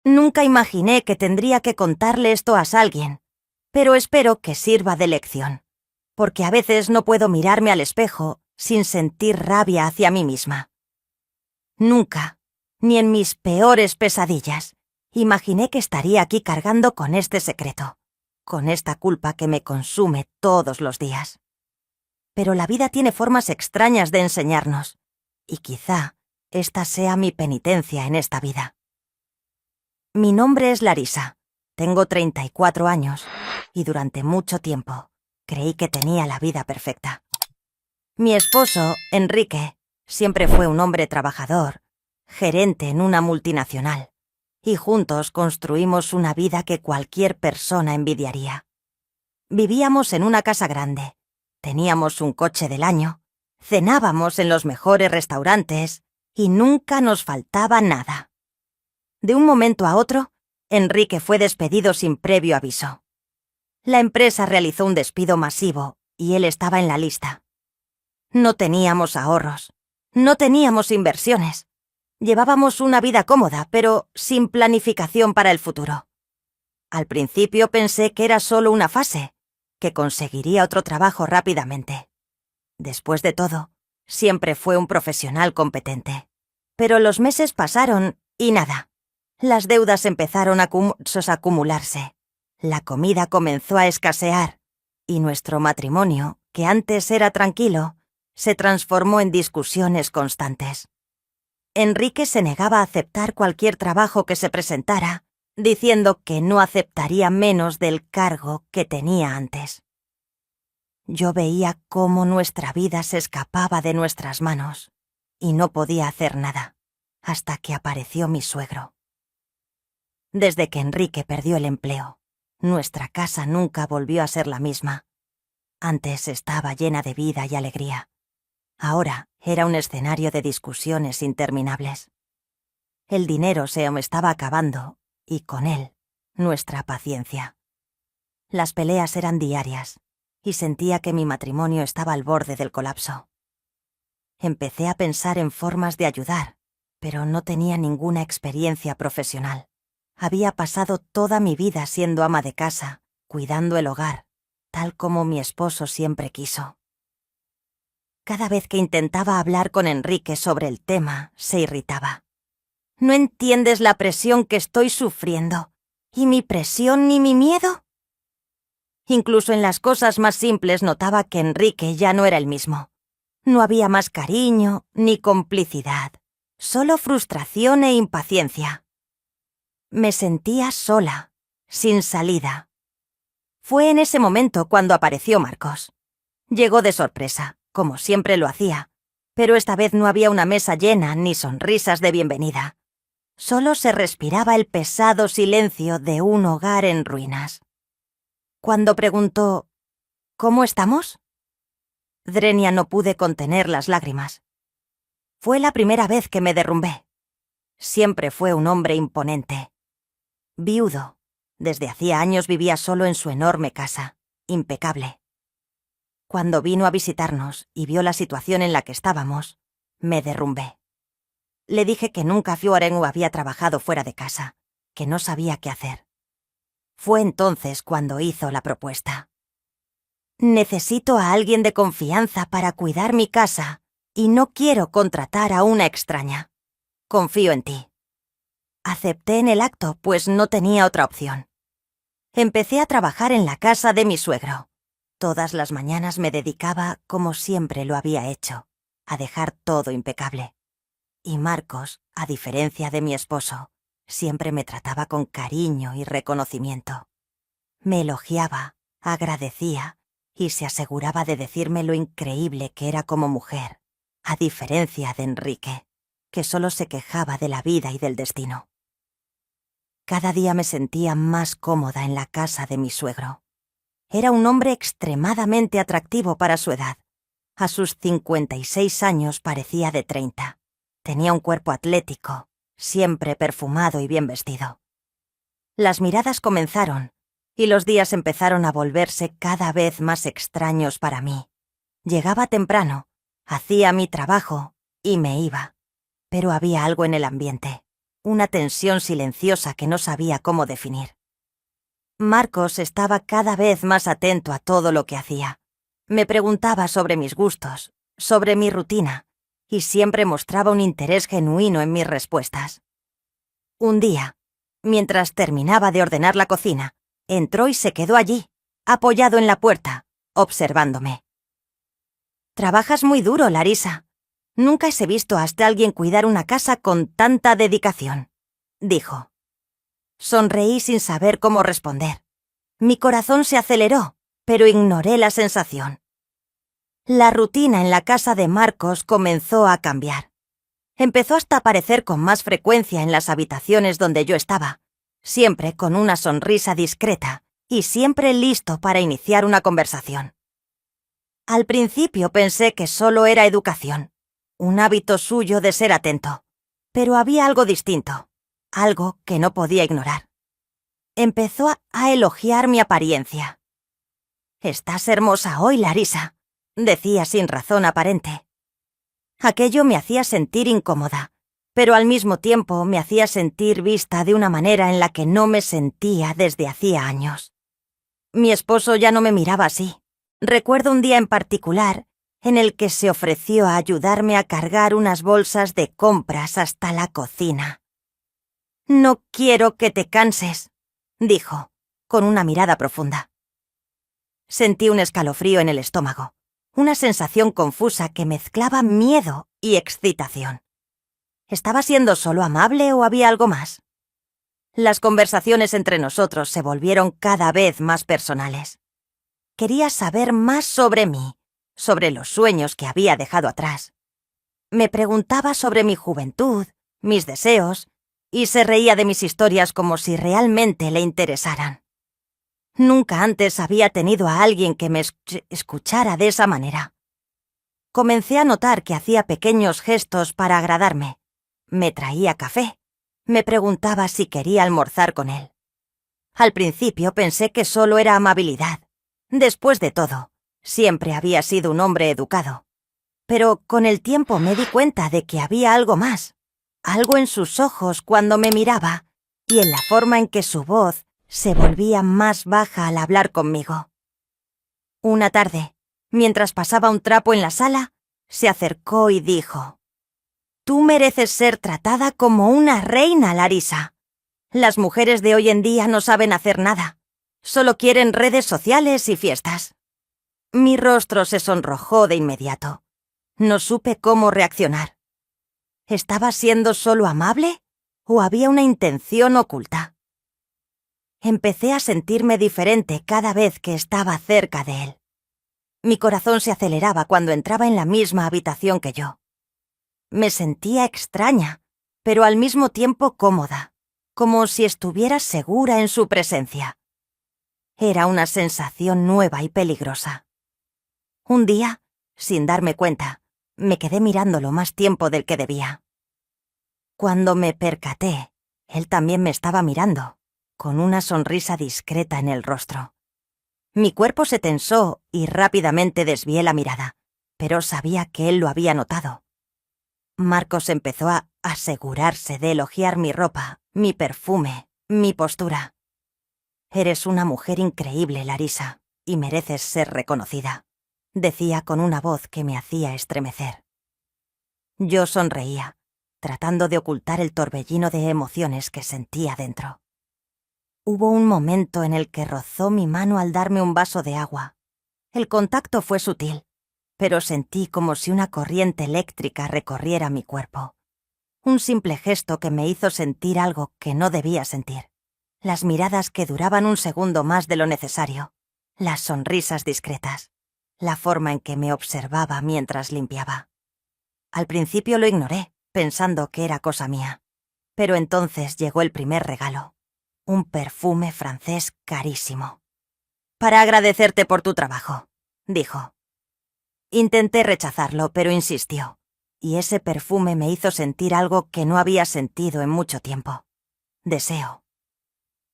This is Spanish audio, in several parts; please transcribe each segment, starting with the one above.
Nunca imaginé que tendría que contarle esto a alguien, pero espero que sirva de lección, porque a veces no puedo mirarme al espejo sin sentir rabia hacia mí misma. Nunca, ni en mis peores pesadillas, imaginé que estaría aquí cargando con este secreto, con esta culpa que me consume todos los días. Pero la vida tiene formas extrañas de enseñarnos, y quizá esta sea mi penitencia en esta vida. Mi nombre es Larisa, tengo 34 años, y durante mucho tiempo creí que tenía la vida perfecta. Mi esposo, Enrique, siempre fue un hombre trabajador, gerente en una multinacional, y juntos construimos una vida que cualquier persona envidiaría. Vivíamos en una casa grande, teníamos un coche del año, cenábamos en los mejores restaurantes y nunca nos faltaba nada. De un momento a otro, Enrique fue despedido sin previo aviso. La empresa realizó un despido masivo y él estaba en la lista. No teníamos ahorros, no teníamos inversiones. Llevábamos una vida cómoda, pero sin planificación para el futuro. Al principio pensé que era solo una fase, que conseguiría otro trabajo rápidamente. Después de todo, siempre fue un profesional competente. Pero los meses pasaron y nada. Las deudas empezaron a acumularse. La comida comenzó a escasear y nuestro matrimonio, que antes era tranquilo, se transformó en discusiones constantes. Enrique se negaba a aceptar cualquier trabajo que se presentara, diciendo que no aceptaría menos del cargo que tenía antes. Yo veía cómo nuestra vida se escapaba de nuestras manos y no podía hacer nada, hasta que apareció mi suegro. Desde que Enrique perdió el empleo, nuestra casa nunca volvió a ser la misma. Antes estaba llena de vida y alegría. Ahora era un escenario de discusiones interminables. El dinero se me estaba acabando, y con él, nuestra paciencia. Las peleas eran diarias, y sentía que mi matrimonio estaba al borde del colapso. Empecé a pensar en formas de ayudar, pero no tenía ninguna experiencia profesional. Había pasado toda mi vida siendo ama de casa, cuidando el hogar, tal como mi esposo siempre quiso. Cada vez que intentaba hablar con Enrique sobre el tema, se irritaba. ¿No entiendes la presión que estoy sufriendo? ¿Y mi presión ni mi miedo? Incluso en las cosas más simples notaba que Enrique ya no era el mismo. No había más cariño ni complicidad, solo frustración e impaciencia. Me sentía sola, sin salida. Fue en ese momento cuando apareció Marcos. Llegó de sorpresa, como siempre lo hacía, pero esta vez no había una mesa llena ni sonrisas de bienvenida. Solo se respiraba el pesado silencio de un hogar en ruinas. Cuando preguntó ¿cómo estamos?, Drenia, no pude contener las lágrimas. Fue la primera vez que me derrumbé. Siempre fue un hombre imponente. Viudo, desde hacía años vivía solo en su enorme casa, impecable. Cuando vino a visitarnos y vio la situación en la que estábamos, me derrumbé. Le dije que nunca Fiorengu había trabajado fuera de casa, que no sabía qué hacer. Fue entonces cuando hizo la propuesta. Necesito a alguien de confianza para cuidar mi casa y no quiero contratar a una extraña. Confío en ti. Acepté en el acto, pues no tenía otra opción. Empecé a trabajar en la casa de mi suegro. Todas las mañanas me dedicaba, como siempre lo había hecho, a dejar todo impecable. Y Marcos, a diferencia de mi esposo, siempre me trataba con cariño y reconocimiento. Me elogiaba, agradecía y se aseguraba de decirme lo increíble que era como mujer, a diferencia de Enrique, que solo se quejaba de la vida y del destino. Cada día me sentía más cómoda en la casa de mi suegro. Era un hombre extremadamente atractivo para su edad. A sus 56 años parecía de 30. Tenía un cuerpo atlético, siempre perfumado y bien vestido. Las miradas comenzaron, y los días empezaron a volverse cada vez más extraños para mí. Llegaba temprano, hacía mi trabajo y me iba. Pero había algo en el ambiente. una tensión silenciosa que no sabía cómo definir. Marcos estaba cada vez más atento a todo lo que hacía. Me preguntaba sobre mis gustos, sobre mi rutina, y siempre mostraba un interés genuino en mis respuestas. Un día, mientras terminaba de ordenar la cocina, entró y se quedó allí, apoyado en la puerta, observándome. «Trabajas muy duro, Larisa. Nunca he visto hasta alguien cuidar una casa con tanta dedicación», dijo. Sonreí sin saber cómo responder. Mi corazón se aceleró, pero ignoré la sensación. La rutina en la casa de Marcos comenzó a cambiar. Empezó hasta aparecer con más frecuencia en las habitaciones donde yo estaba, siempre con una sonrisa discreta y siempre listo para iniciar una conversación. Al principio pensé que solo era educación, un hábito suyo de ser atento, pero había algo distinto, algo que no podía ignorar. Empezó a elogiar mi apariencia. «Estás hermosa hoy, Larisa», decía sin razón aparente. Aquello me hacía sentir incómoda, pero al mismo tiempo me hacía sentir vista de una manera en la que no me sentía desde hacía años. Mi esposo ya no me miraba así. Recuerdo un día en particular en el que se ofreció a ayudarme a cargar unas bolsas de compras hasta la cocina. «No quiero que te canses», dijo, con una mirada profunda. Sentí un escalofrío en el estómago, una sensación confusa que mezclaba miedo y excitación. ¿Estaba siendo solo amable o había algo más? Las conversaciones entre nosotros se volvieron cada vez más personales. Quería saber más sobre mí, sobre los sueños que había dejado atrás. Me preguntaba sobre mi juventud, mis deseos, y se reía de mis historias como si realmente le interesaran. Nunca antes había tenido a alguien que me escuchara de esa manera. Comencé a notar que hacía pequeños gestos para agradarme. Me traía café. Me preguntaba si quería almorzar con él. Al principio pensé que solo era amabilidad. Después de todo, siempre había sido un hombre educado. Pero con el tiempo me di cuenta de que había algo más, algo en sus ojos cuando me miraba y en la forma en que su voz se volvía más baja al hablar conmigo. Una tarde, mientras pasaba un trapo en la sala, se acercó y dijo: «Tú mereces ser tratada como una reina, Larisa. Las mujeres de hoy en día no saben hacer nada. Solo quieren redes sociales y fiestas». Mi rostro se sonrojó de inmediato. No supe cómo reaccionar. ¿Estaba siendo solo amable o había una intención oculta? Empecé a sentirme diferente cada vez que estaba cerca de él. Mi corazón se aceleraba cuando entraba en la misma habitación que yo. Me sentía extraña, pero al mismo tiempo cómoda, como si estuviera segura en su presencia. Era una sensación nueva y peligrosa. Un día, sin darme cuenta, me quedé mirándolo más tiempo del que debía. Cuando me percaté, él también me estaba mirando, con una sonrisa discreta en el rostro. Mi cuerpo se tensó y rápidamente desvié la mirada, pero sabía que él lo había notado. Marcos empezó a asegurarse de elogiar mi ropa, mi perfume, mi postura. «Eres una mujer increíble, Larisa, y mereces ser reconocida», decía con una voz que me hacía estremecer. Yo sonreía, tratando de ocultar el torbellino de emociones que sentía dentro. Hubo un momento en el que rozó mi mano al darme un vaso de agua. El contacto fue sutil, pero sentí como si una corriente eléctrica recorriera mi cuerpo. Un simple gesto que me hizo sentir algo que no debía sentir. Las miradas que duraban un segundo más de lo necesario. Las sonrisas discretas. La forma en que me observaba mientras limpiaba. Al principio lo ignoré, pensando que era cosa mía. Pero entonces llegó el primer regalo. Un perfume francés carísimo. «Para agradecerte por tu trabajo», dijo. Intenté rechazarlo, pero insistió, y ese perfume me hizo sentir algo que no había sentido en mucho tiempo. Deseo.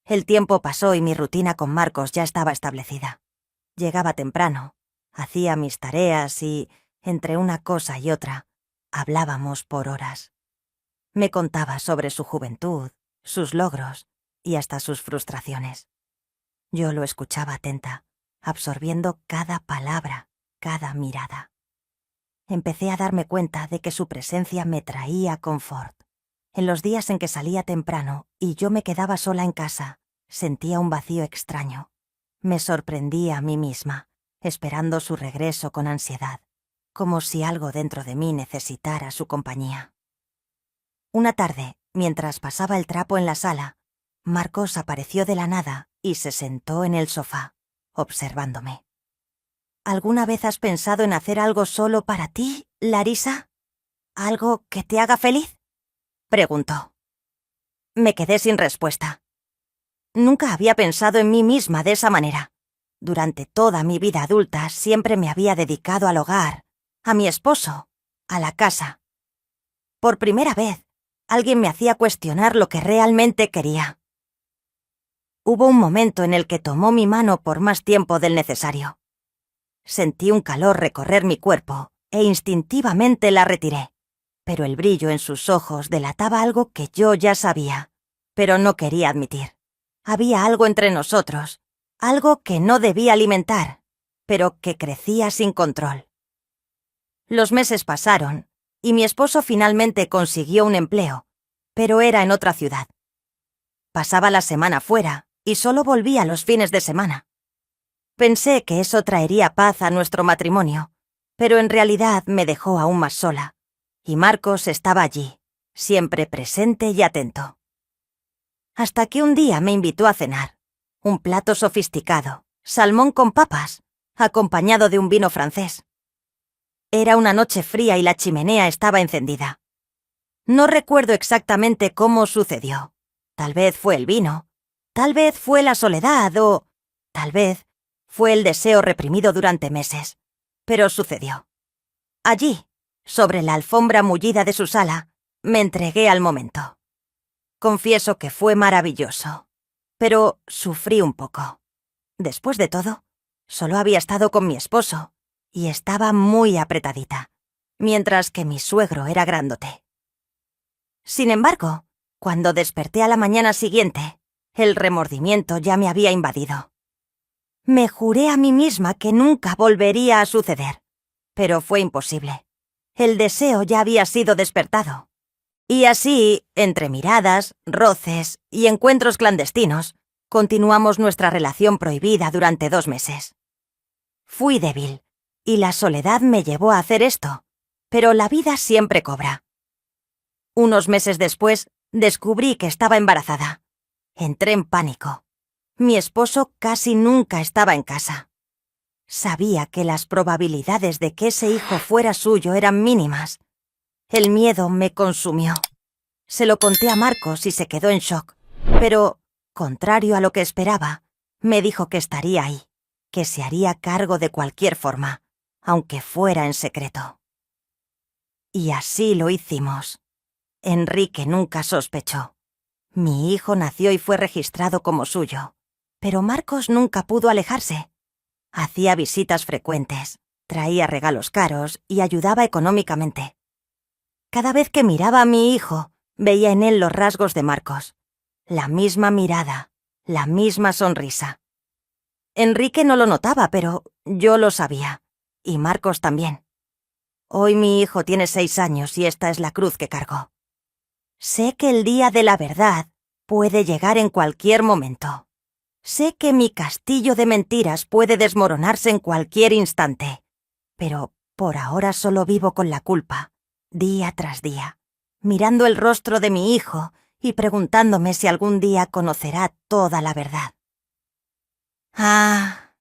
El tiempo pasó y mi rutina con Marcos ya estaba establecida. Llegaba temprano, hacía mis tareas y, entre una cosa y otra, hablábamos por horas. Me contaba sobre su juventud, sus logros y hasta sus frustraciones. Yo lo escuchaba atenta, absorbiendo cada palabra, cada mirada. Empecé a darme cuenta de que su presencia me traía confort. En los días en que salía temprano y yo me quedaba sola en casa, sentía un vacío extraño. Me sorprendía a mí misma, esperando su regreso con ansiedad, como si algo dentro de mí necesitara su compañía. Una tarde, mientras pasaba el trapo en la sala, Marcos apareció de la nada y se sentó en el sofá, observándome. ¿Alguna vez has pensado en hacer algo solo para ti, Larisa? ¿Algo que te haga feliz?, preguntó. Me quedé sin respuesta. Nunca había pensado en mí misma de esa manera. Durante toda mi vida adulta siempre me había dedicado al hogar, a mi esposo, a la casa. Por primera vez, alguien me hacía cuestionar lo que realmente quería. Hubo un momento en el que tomó mi mano por más tiempo del necesario. Sentí un calor recorrer mi cuerpo e instintivamente la retiré, pero el brillo en sus ojos delataba algo que yo ya sabía, pero no quería admitir. Había algo entre nosotros, algo que no debía alimentar, pero que crecía sin control. Los meses pasaron y mi esposo finalmente consiguió un empleo, pero era en otra ciudad. Pasaba la semana fuera y solo volvía los fines de semana. Pensé que eso traería paz a nuestro matrimonio, pero en realidad me dejó aún más sola, y Marcos estaba allí, siempre presente y atento. Hasta que un día me invitó a cenar. Un plato sofisticado, salmón con papas, acompañado de un vino francés. Era una noche fría y la chimenea estaba encendida. No recuerdo exactamente cómo sucedió. Tal vez fue el vino, tal vez fue la soledad o tal vez fue el deseo reprimido durante meses. Pero sucedió. Allí, sobre la alfombra mullida de su sala, me entregué al momento. Confieso que fue maravilloso, pero sufrí un poco. Después de todo, solo había estado con mi esposo y estaba muy apretadita, mientras que mi suegro era grandote. Sin embargo, cuando desperté a la mañana siguiente, el remordimiento ya me había invadido. Me juré a mí misma que nunca volvería a suceder, pero fue imposible. El deseo ya había sido despertado. Y así, entre miradas, roces y encuentros clandestinos, continuamos nuestra relación prohibida durante 2 meses. Fui débil, y la soledad me llevó a hacer esto, pero la vida siempre cobra. Unos meses después, descubrí que estaba embarazada. Entré en pánico. Mi esposo casi nunca estaba en casa. Sabía que las probabilidades de que ese hijo fuera suyo eran mínimas. El miedo me consumió. Se lo conté a Marcos y se quedó en shock, pero, contrario a lo que esperaba, me dijo que estaría ahí, que se haría cargo de cualquier forma, aunque fuera en secreto. Y así lo hicimos. Enrique nunca sospechó. Mi hijo nació y fue registrado como suyo, pero Marcos nunca pudo alejarse. Hacía visitas frecuentes, traía regalos caros y ayudaba económicamente. Cada vez que miraba a mi hijo, veía en él los rasgos de Marcos. La misma mirada, la misma sonrisa. Enrique no lo notaba, pero yo lo sabía. Y Marcos también. Hoy mi hijo tiene 6 años y esta es la cruz que cargó. Sé que el día de la verdad puede llegar en cualquier momento. Sé que mi castillo de mentiras puede desmoronarse en cualquier instante. Pero por ahora solo vivo con la culpa, día tras día, mirando el rostro de mi hijo y preguntándome si algún día conocerá toda la verdad. Ah,